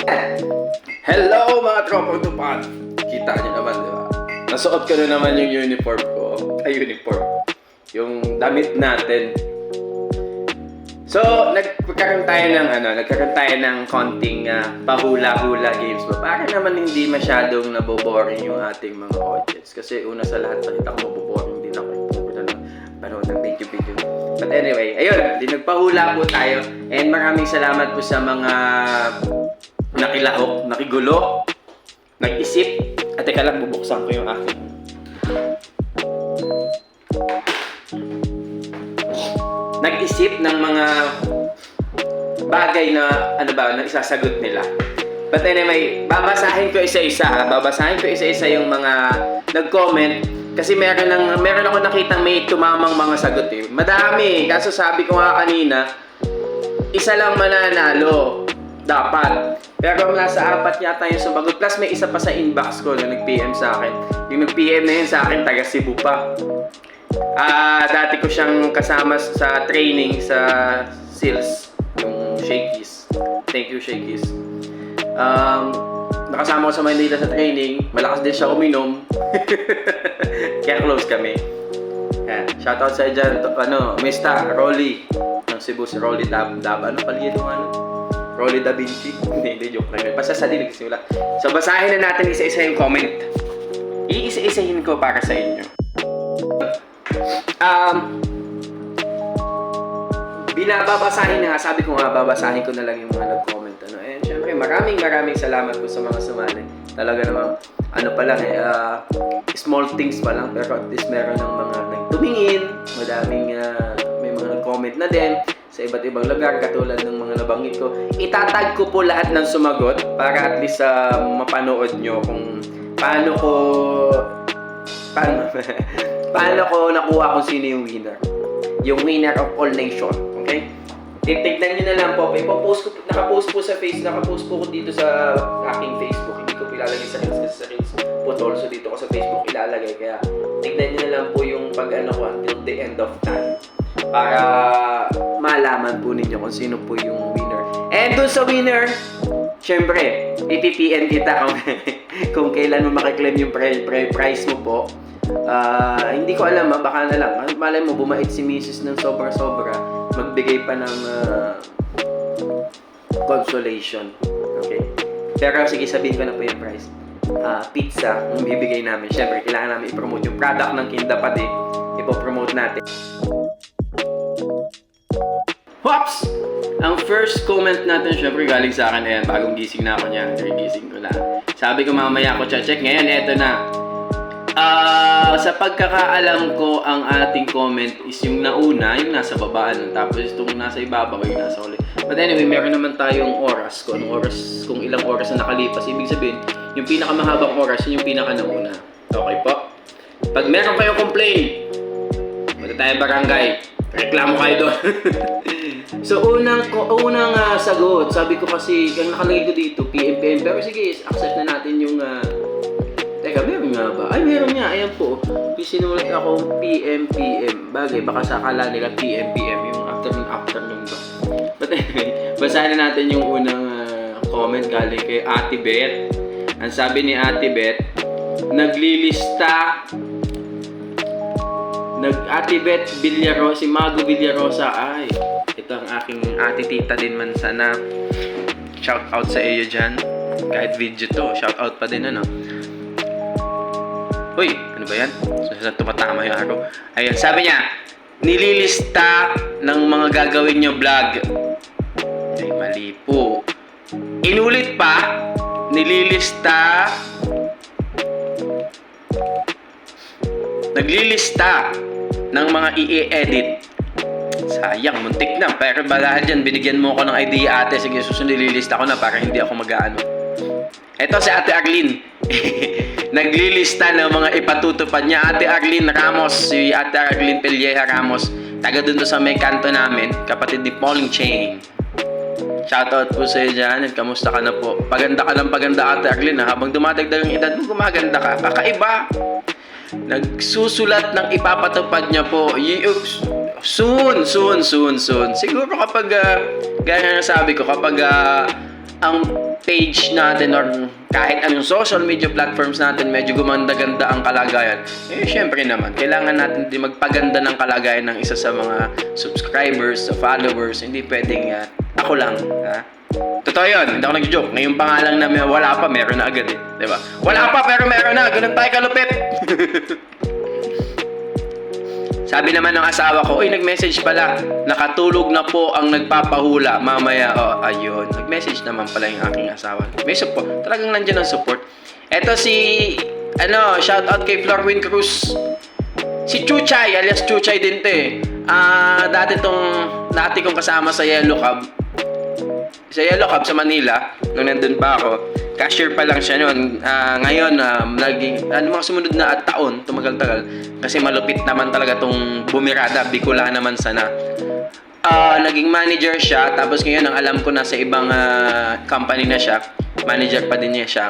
Hello mga tropang tupad! Kita nyo naman, di ba? Nasuot ko na naman yung uniform ko. Yung damit natin. So, nagkakaroon tayo ng konting pahula-hula games ba? Para naman hindi masyadong naboboring yung ating mga audience. Kasi una sa lahat, nakita ko maboboring din ako yung puro na lang panood ng video. But anyway, ayun, nagpahula po tayo. And maraming salamat po sa mga nakilahok, nakigulo, nag-isip. At teka lang, bubuksan ko yung aking. Nag-isip ng mga bagay na, na isasagot nila. But anyway, babasahin ko isa-isa yung mga nag-comment. Kasi meron ako nakitang may tumamang mga sagot eh. Madami, kaso sabi ko nga kanina, isa lang mananalo. Dapat. Pero nasa 4 yata yung sumagot. Plus may isa pa sa inbox ko na nag-PM sa akin. Yung nag-PM na yun sa akin, taga Cebu pa. Dati ko siyang kasama sa training sa SEALs, yung Shakey's. Thank you, Shakey's. Nakasama ko sa Manila sa training. Malakas din siya uminom. Kaya close kami. Yan. Shoutout sa dyan. Mr. Rolly. Ng Cebu, si Rolly Dab. Ano pala yun? Rolly Da Vinci. Hindi, joke lang. Basta sa dinig simula. So, basahin na natin isa-isa yung comment. Iisa-isahin ko para sa inyo. Binababasahin na nga. Sabi ko nga, babasahin ko na lang yung mga nag-comment. And syempre, maraming salamat po sa mga sumali. Talaga namang, small things pa lang. Pero at least meron ng mga nagtumingin. Madaming, may mga nag-comment na din sa iba't ibang lugar, katulad ng mga nabanggit ko. Itatag ko po lahat ng sumagot para at least mapanood nyo kung paano ko nakuha kung sino yung winner. Yung winner of all nation. Okay? Titignan nyo na lang po. Nakapost po ko dito sa aking Facebook. Hindi ko ilalagay sa Reels kasi sa Reels putol. So dito ko sa Facebook ilalagay. Kaya tignan nyo na lang po yung until the end of time. Para malaman po ninyo kung sino po yung winner. And dun sa winner, syempre, ipipn kita kung kailan mo makiklaim yung prize mo po. Hindi ko alam, baka na lang. Malay mo, bumait si Mrs. ng sobra-sobra. Magbigay pa ng consolation. Okay? Pero sige, sabihin ko na po yung prize. Pizza, yung bibigay namin. Syempre, kailangan namin i-promote yung product ng Kindapad eh. Ipo-promote natin. Hops! Ang first comment natin, syempre galing sa akin, ayan, bagong gising na ako niyan, gising ko lang. Sabi ko mamaya ako check. Ngayon, eto na. Sa pagkakaalam ko, ang ating comment is yung nauna, yung nasa baba, tapos itong nasa ibabaw, yung nasa uli. But anyway, meron naman tayong oras, kung ilang oras na nakalipas. Ibig sabihin, yung pinakamahabang oras, yun yung pinaka-nauna. Okay po? Pag meron kayong complain, punta tayo barangay, reklamo kayo doon. So, unang sagot, sabi ko kasi, ang nakalagay ko dito, PM. Pero sige, accept na natin yung, teka, meron nga ba? Ay, meron nga, ayan po. Sinulat ako PM. Bagay, baka sakala nila PM, yung afternoon ba. But anyway, basahin na natin yung unang comment galing kay Ate Beth. Ang sabi ni Ate Beth, Ate Beth Villarosa, si Mago Villarosa, ay, ito ang aking ate tita din man sana. Shout out sa iyo dyan. Kahit video to, shout out pa din Uy, ano ba yan? Saan tumatama yung araw? Ayun, sabi niya, nililista ng mga gagawin nyo vlog. Ay, mali po. Inulit pa, naglilista ng mga i-edit. Sayang, muntik na. Pero dahil dyan, binigyan mo ako ng idea, ate. Sige, susunod nililista ko na para hindi ako mag-aano. Ito si Ate Arlene. Naglilista ng mga ipatutupad niya. Ate Arlene Ramos. Si Ate Arlene Pelleja Ramos. Taga dun to sa may kanto namin. Kapatid ni Pauling Chain. Shoutout po sa iyo dyan. Kamusta ka na po? Paganda ka ng paganda, Ate Arlene. Habang dumadagdag ang edad mo, gumaganda ka. Kakaiba. Nagsusulat ng ipapatupad niya po. Soon. Siguro kapag, gaya na sabi ko, kapag ang page natin or kahit anong social media platforms natin medyo gumanda-ganda ang kalagayan, syempre naman, kailangan natin din magpaganda ng kalagayan ng isa sa mga subscribers, sa followers. Hindi pwedeng ako lang, ha? Totoo yun, hindi ako nag-joke. Ngayon pa nga lang na wala pa, meron na agad eh. Diba? Wala pa, pero meron na. Ganun tayo kalupit. Sabi naman ng asawa ko, uy, nag-message pala. Nakatulog na po ang nagpapahula. Mamaya, ayun. Nag-message naman pala yung aking asawa. May support. Talagang nandiyan ang support. Eto si, shout out kay Florwin Cruz. Si Chuchay, alias Chuchay din to eh. Dati kong kasama sa Yellow Cab. Sa Yellow Cab sa Manila, nung nandun pa ako. Cashier pa lang siya noon. Ngayon, naging mga sumunod na taon, tumagal-tagal. Kasi malupit naman talaga tong bumirada. Bicol naman sana. Naging manager siya. Tapos ngayon, ang alam ko nasa ibang company na siya. Manager pa din niya siya.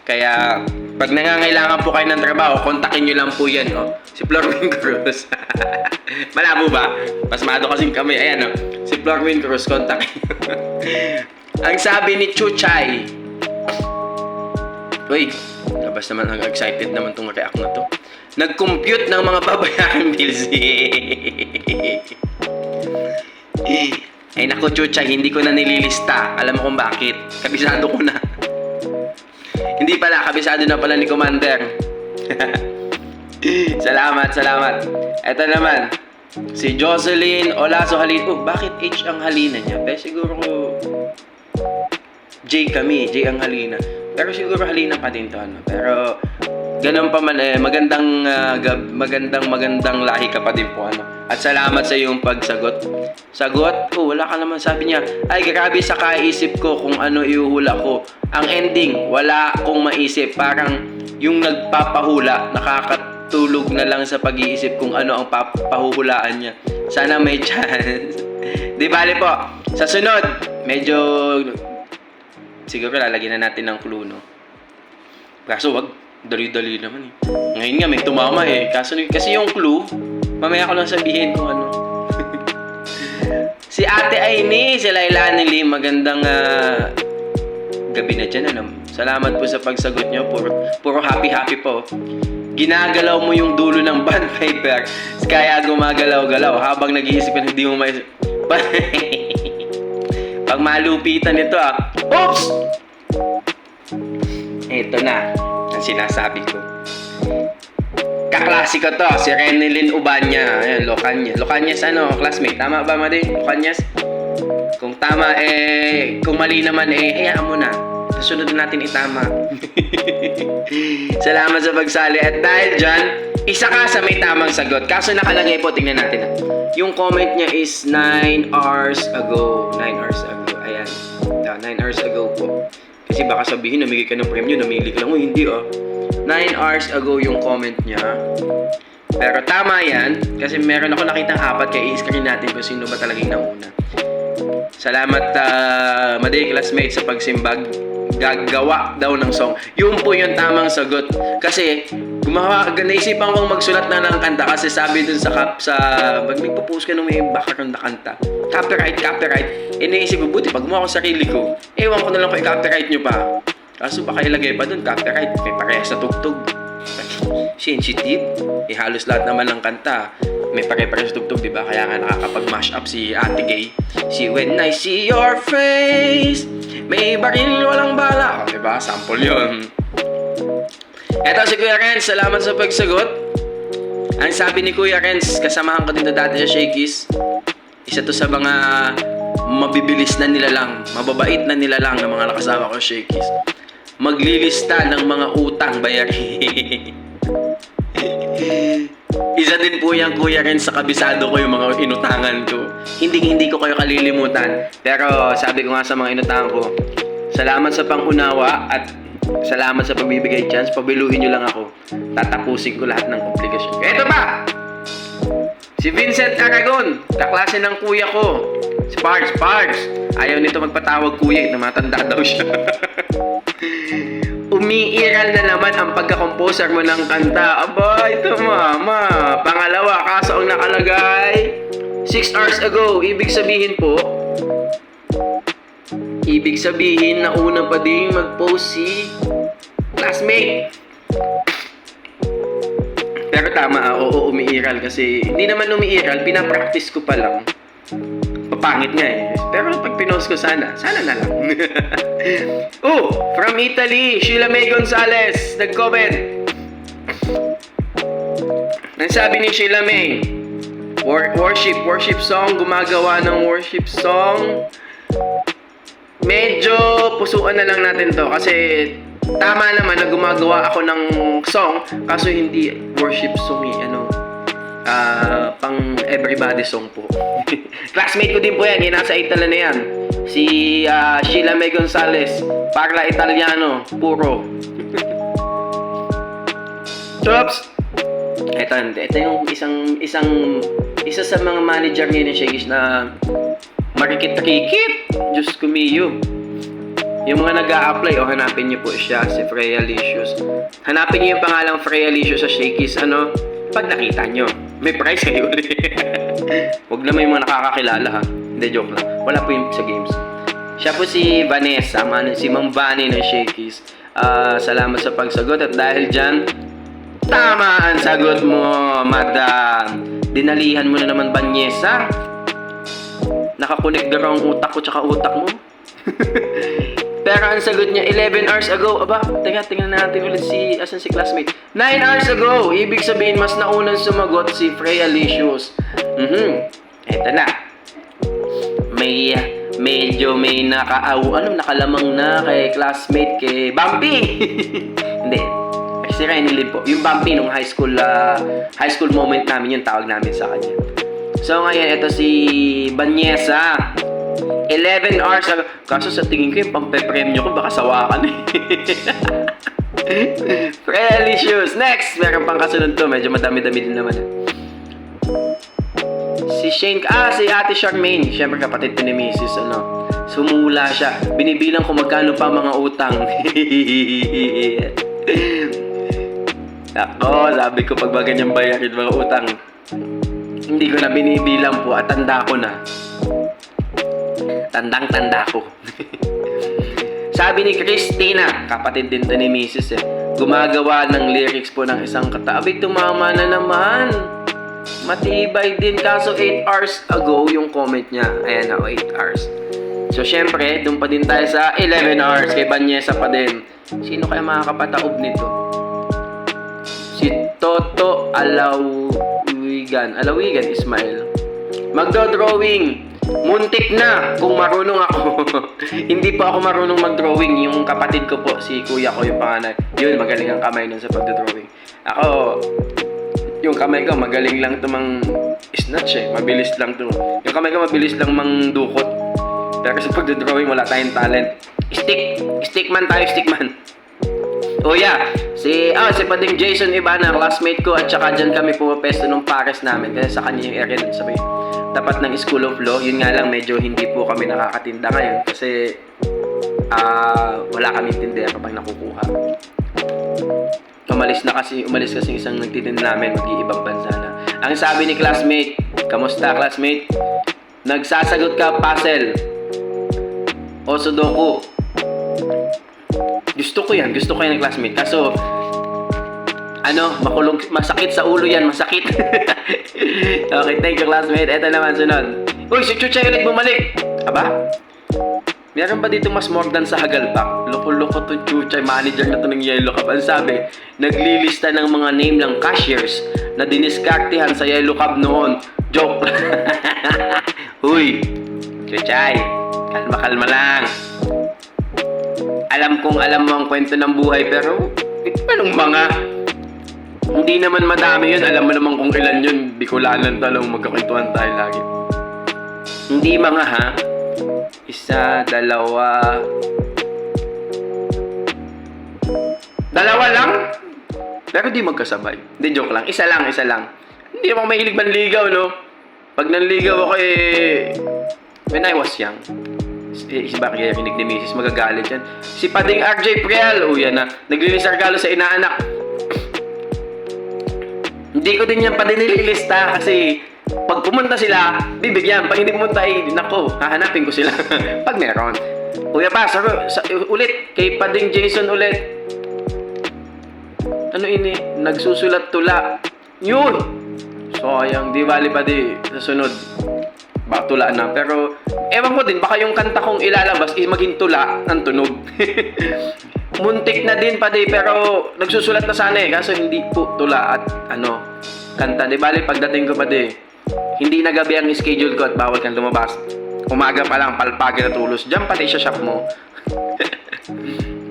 Kaya, pag nangangailangan po kayo ng trabaho, kontakin nyo lang po yan. Si Florwin Cruz. Malabo ba? Pasmado kasing kami. Ayan, si Florwin Cruz, kontakin nyo. Ang sabi ni Chuchay, uy, labas naman, ang excited naman itong react na to. Nag-compute ng mga babayarang bills. Ay naku, Chuchay, hindi ko na nililista. Alam mo kung bakit. Kabisado ko na. Hindi pala, kabisado na pala ni Commander. Salamat. Eto naman, si Jocelyn Olaso Halina. Bakit H ang halina niya? Siguro J ang halina. Pero siguro halina pa din to, Pero ganun pa man magandang lahi ka pa din po, At salamat sa iyong pagsagot. Wala ka naman, sabi niya. Ay, grabe sa kaisip ko kung ano ihuhula ko. Ang ending, wala akong maisip. Parang yung nagpapahula, nakakatulog na lang sa pag-iisip kung ano ang pahuhulaan niya. Sana may chance. Di bale po, sa sunod, medyo siguro lalagyan na natin ng clue, Kaso wag, dali-dali naman eh. Ngayon nga may tumama eh. Kasi yung clue, mamaya ko lang sabihin kung ano. Si Ate Aini, si Lailani Lim, magandang gabi na dyan, Salamat po sa pagsagot nyo. Puro happy po. Ginagalaw mo yung dulo ng band paper, kaya gumagalaw-galaw habang nag-iisip ka, hindi mo maisip. Pag malupitan ito Oops! Ito na ang sinasabi ko. Kaklasiko to, si Renelyn Ubanya. Ayan, Lucanyas classmate. Tama ba, Madi? Lucanyas? Kung tama, kung mali naman, hayaan mo na. Kasunod natin itama. Salamat sa pagsali. At dahil dyan, isa ka sa may tamang sagot. Kaso nakalagay po, tingnan natin Yung comment niya is 9 hours ago. 9 hours ago. Ayan. 9 hours ago po. Kasi baka sabihin, namigay ka ng premyo, namili ka lang. Hindi 9 hours ago yung comment niya. Pero tama yan. Kasi meron ako nakitang 4, kaya i-screen natin kung sino ba talagang nauna. Salamat, Maday classmate, sa pagsimbag. Gagawa daw ng song. Yun po yung tamang sagot. Kasi, naisipan kong magsulat na ng kanta kasi sabi dun pag may post ka nung may background na kanta, copyright. Naisip ko, buti pag mo ako sarili ko, ewan ko na lang kung i-copyright nyo pa. Kaso baka ilagay pa dun, copyright, may parehas sa tugtog. Sensitive. Halos lahat naman ng kanta may pare-pares tugtog, diba? Kaya nga nakakapag-mash up si Ate Gay. Si When I See Your Face, may baril walang bala. Diba? Sample yun. Eto si Kuya Renz, salamat sa pagsagot. Ang sabi ni Kuya Renz, kasamahan ko dito dati sa Shakey's. Isa to sa mga mabibilis na nilalang, mababait na nilalang ng mga nakasama ko sa Shakey's. Maglilista ng mga utang bayari. Isa din po yan, Kuya Ren, sa kabisado ko yung mga inutangan ko. Hindi ko kayo kalilimutan. Pero sabi ko nga sa mga inutangan ko, salamat sa pangunawa at salamat sa pagbibigay chance. Pabiluhin nyo lang ako. Tatapusin ko lahat ng komplikasyon. Eto ba? Si Vincent Aragon, kaklase ng kuya ko. Si Pards. Ayaw nito magpatawag kuya, matanda daw siya. Umiiral na naman ang pagka-composer mo ng kanta. Aba, ito mama. Pangalawa, kaso ang nakalagay 6 hours ago. Ibig sabihin po, Ibig sabihin na una pa din mag-post si classmate. Pero tama, oo, umiiral kasi hindi naman umiiral, pinapractice ko pa lang. Papangit nga eh. Pero pag pinost ko sana na lang. Oh, from Italy, Sheila May Gonzalez, nag-comment. Ang sabi ni Sheila May, worship song, gumagawa ng worship song. Medyo pusuan na lang natin to kasi tama naman na gumagawa ako ng song kaso hindi worship song pang everybody song po. Classmate ko din po yan, nasa Italy na yan. Si Sheila May Gonzalez, parla Italiano, puro. Chops! Ito yung isa sa mga manager ngayon ng Shakey's na marikit-rikit. Diyos kumiyo. Yung mga nag-a-apply, hanapin niyo po siya, si Freya Licious. Hanapin niyo yung pangalang Freya Licious sa Shakey's, pag nakita niyo. May price kayo ulit. Huwag naman yung mga nakakakilala ha. Hindi, joke lang. Wala po yung sa games. Siya po si Vanessa, si Ma'am Vanny ng Shakey's. Salamat sa pagsagot at dahil dyan, tama ang sagot mo, madam. Dinalihan mo na naman, Vanessa. Nakakunik na raw ang utak ko tsaka utak mo. Pero ang sagot niya, 11 hours ago. Aba, tingnan natin ulit si classmate. 9 hours ago. Ibig sabihin, mas naunang sumagot si Freya Licious. Eto na. Medyo may nakalamang na kay classmate, kay Bumpy. Hindi. Si Renny Lin po. Yung Bumpy nung high school moment namin, yung tawag namin sa kanya. So ngayon, ito si Vanessa. 11 hours ago. Kaso sa tingin ko yung pampe-premyo ko, baka sawakan eh. Prelicious. Next! Meron pang kasunod to. Medyo madami-dami din naman. Si Shane, si Ate Charmaine. Siyempre kapatid ko ni Mrs. Sumula siya. Binibilang ko magkano pa mga utang. Ako, sabi ko pag ba ganyang bayarin mga utang, hindi ko na binibilang po at tanda ko na. Tandang-tanda ko. Sabi ni Christina, kapatid din to ni Mrs. gumagawa ng lyrics po ng isang kanta. Abay, tumama na naman. Matibay din. Kaso 8 hours ago yung comment niya. Ayan ako, 8 hours. So, syempre, doon pa din tayo sa 11 hours. Kay Vanessa pa din. Sino kaya makakapataob nito? Si Toto Alawigan Ismail. Magdo-drawing. Muntik na kung marunong ako. Hindi pa ako marunong mag-drawing. Yung kapatid ko po, si kuya ko, yung panganay. Yun, magaling ang kamay nun sa pag-drawing. Ako, yung kamay ko, magaling lang tumang snatch Mabilis lang to. Yung kamay ko, mabilis lang mangdukot. Pero sa pag-drawing, wala tayong talent. Stickman tayo, stickman. Oh yeah, si Pading Jason Ibana, classmate ko, at saka dyan kami pumapesto ng pares namin. Kasi sa kanya yung area dun sa may tapat ng School of Law. Yun nga lang, medyo hindi po kami nakakatinda ngayon kasi wala kami tindera pag nakukuha. Umalis kasi isang nagtitinda namin, mag-iibang bansa na. Ang sabi ni classmate, kamusta classmate? Nagsasagot ka puzzle o sudoku. Gusto ko yan classmate. Kaso, masakit sa ulo yan, masakit. Okay, thank you classmate. Eto naman, sunod. Uy, si Chuchay ulit bumalik. Aba? Meron ba dito mas more than sa Hagalpak? Loko-loko to Chuchay, manager na to ng Yellow Cab. Ang sabi, naglilista ng mga name ng cashiers na diniskartehan sa Yellow Cab noon. Joke. Uy, Chuchay, kalma-kalma lang. Alam kong alam mo ang kwento ng buhay, pero anong mga? Hindi naman madami yun. Alam mo naman kung ilan yun. Bicolanan talong, magkakwentuhan tayo lagi. Hindi mga ha? 1, 2. 2 lang? Pero di magkasabay. Hindi, joke lang. Isa lang. Hindi naman mahilig manligaw, no? Pag nanligaw ako when I was young. Bakit kaya kinig ni Mrs. magagalit yan? Si Pading RJ Prial, yan na. Naglilis regalo sa inaanak. Hindi ko din yan pa din nililista kasi pag pumunta sila, bibigyan. Pag hindi pumunta, nako, hahanapin ko sila. Pag meron. Kuya pa, ulit. Kay Pading Jason ulit. Ano ini? Nagsusulat tula. Yun! Sayang, di bali pa di. Sa sunod. Baka tula na. Pero, ewan ko din, baka yung kanta kong ilalabas is maging tula ng tunog. Muntik na din pa di, pero nagsusulat na sana eh. Kaso hindi po tula at kanta. Di bali, pagdating ko pa di, hindi na gabi ang schedule ko at bawal kang lumabas. Umaga pa lang, palpagin at tulos. Diyan pati sa shop mo.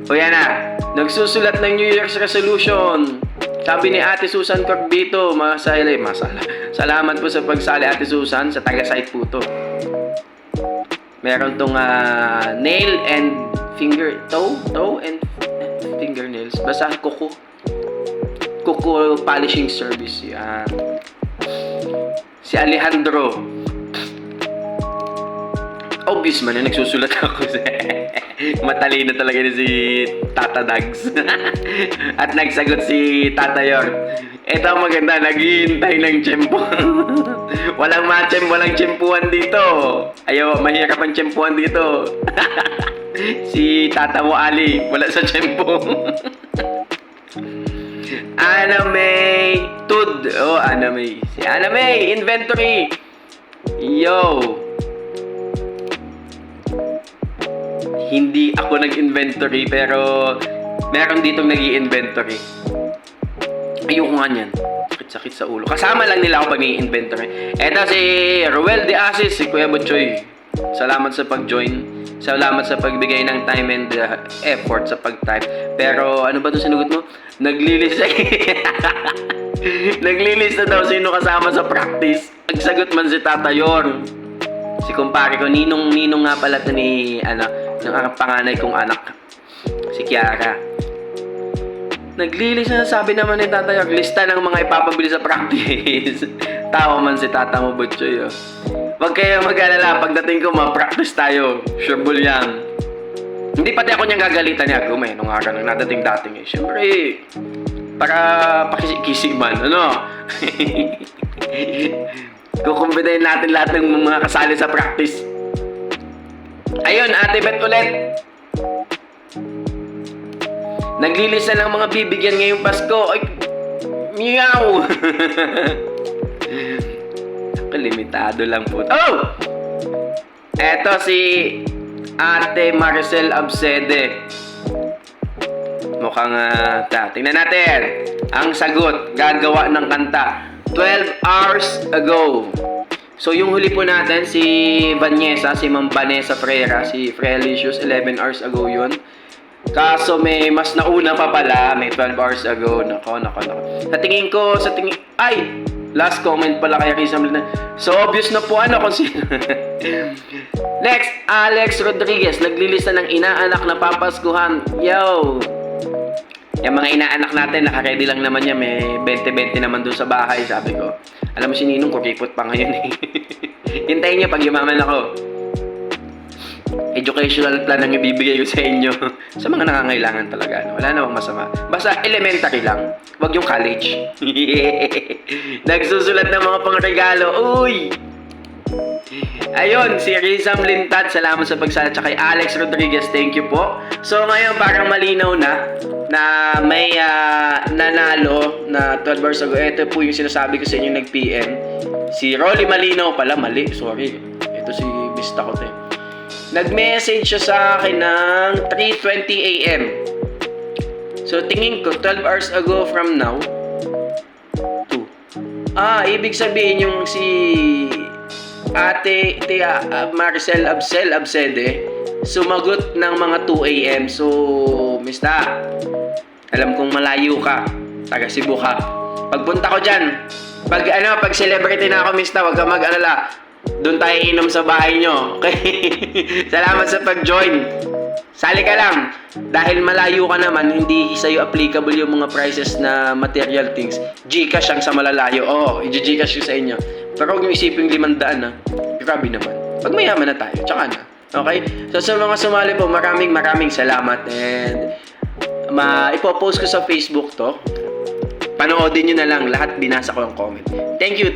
O yan na. Nagsusulat ng New Year's resolution. Sabi ni Ate Susan Corbito, salamat po sa pagsali Ate Susan, sa taga-site po to. Meron tong nail and toe and fingernails. Basta kuko polishing service. Yan. Si Alejandro. Obvious man na nagsusulat ako. Matalino talaga na si Tata Dags. At nagsagot si Tata York. Ito ang maganda, naghihintay ng tiyempo. Walang walang tiyempuhan dito. Ayaw, mahirap ang tiyempuhan dito. Si Tata mo Ali, wala sa tiyempo. Ana May Tud. Oh, Ana May. Si Ana May, inventory. Yo. Hindi ako nag-inventory, pero meron ditong nag-i-inventory. Ayoko nga niyan. Sakit sa ulo. Kasama lang nila ako pag nag-i-inventory. Eto si Ruel De Asis, si Kuya Butchoy. Salamat sa pag-join. Salamat sa pagbigay ng time and effort sa pag-type. Pero ano ba itong sinugot mo? Naglilista. Naglilista daw sino kasama sa practice. Nagsagot man si Tata Yorn. Si kumpare ko, Ninong nga pala ito ni, ng panganay kong anak. Si Kiara. Naglilis na sabi naman ni Tata York, lista ng mga ipapabili sa practice. Tawa man si Tata mo, Butchoy. Huwag kayo mag-alala, pagdating ko, ma-practice tayo. Sure bull yan. Hindi pati ako niyang gagalitan niya. Gumay, nung araw nang nadating-dating eh. Siyempre, para pakisi-kisi man, kukumbitahin natin lahat ng mga kasali sa practice. Ayun, Ate Beth ulit. Naglilista ng mga bibigyan ngayong Pasko. Ay, meow! Limitado lang po. Oh! Eto si Ate Maricel Absede. Mukhang, tingnan natin. Ang sagot, gagawa ng kanta. 12 hours ago. So, yung huli po natin, si Vanessa, si Ma'am Vanessa Freira, si Frelicious, 11 hours ago yun. Kaso may mas nauna pa pala, may 12 hours ago. Nako. Ay! Last comment pala kay Risa Molina. So, obvious na po kung sino. Next, Alex Rodriguez, naglilista ng inaanak na papaskuhan. Yo! Yung mga inaanak natin, naka-ready lang naman yan. May 20-20 naman doon sa bahay, sabi ko. Alam mo si Ninong, kuripot pa ngayon eh. Hintayin niyo pag yumaman ako. Educational plan ang ibibigay ko sa inyo. Sa mga nangangailangan talaga. Wala namang masama. Basta elementary lang. Wag yung college. Nagsusulat ng mga pangregalo. Uy! Ayun, si Rizam Lintad, salamat sa pagsala. Tsaka kay Alex Rodriguez, thank you po. So ngayon, parang malinaw na may nanalo na 12 hours ago. Ito po yung sinasabi ko sa inyo nag-PM. Si Rolly Malinaw pala, mali, sorry. Ito si Bista ko, nag-message siya sa akin ng 3:20 AM. So tingin ko 12 hours ago from now. Ibig sabihin yung si Ate Maricel Absede sumagot ng mga 2 AM. So, Mista, alam kong malayo ka. Taga Cebu ka. Pagpunta ko dyan, pag celebrity na ako, Mista, wag ka mag-alala. Doon tayo inom sa bahay nyo. Okay? Salamat sa pag-join. Sali ka lang. Dahil malayo ka naman, hindi sa'yo applicable yung mga prices na material things. Gcash ang sa malalayo. I-Gcash yung sa inyo. Pero huwag nyo isipin 500 Grabe naman. Pag mayaman na tayo, tsaka na. Okay? So sa mga sumali po, maraming salamat. And ipopost ko sa Facebook to. Panoodin nyo na lang. Lahat binasa ko yung comment. Thank you.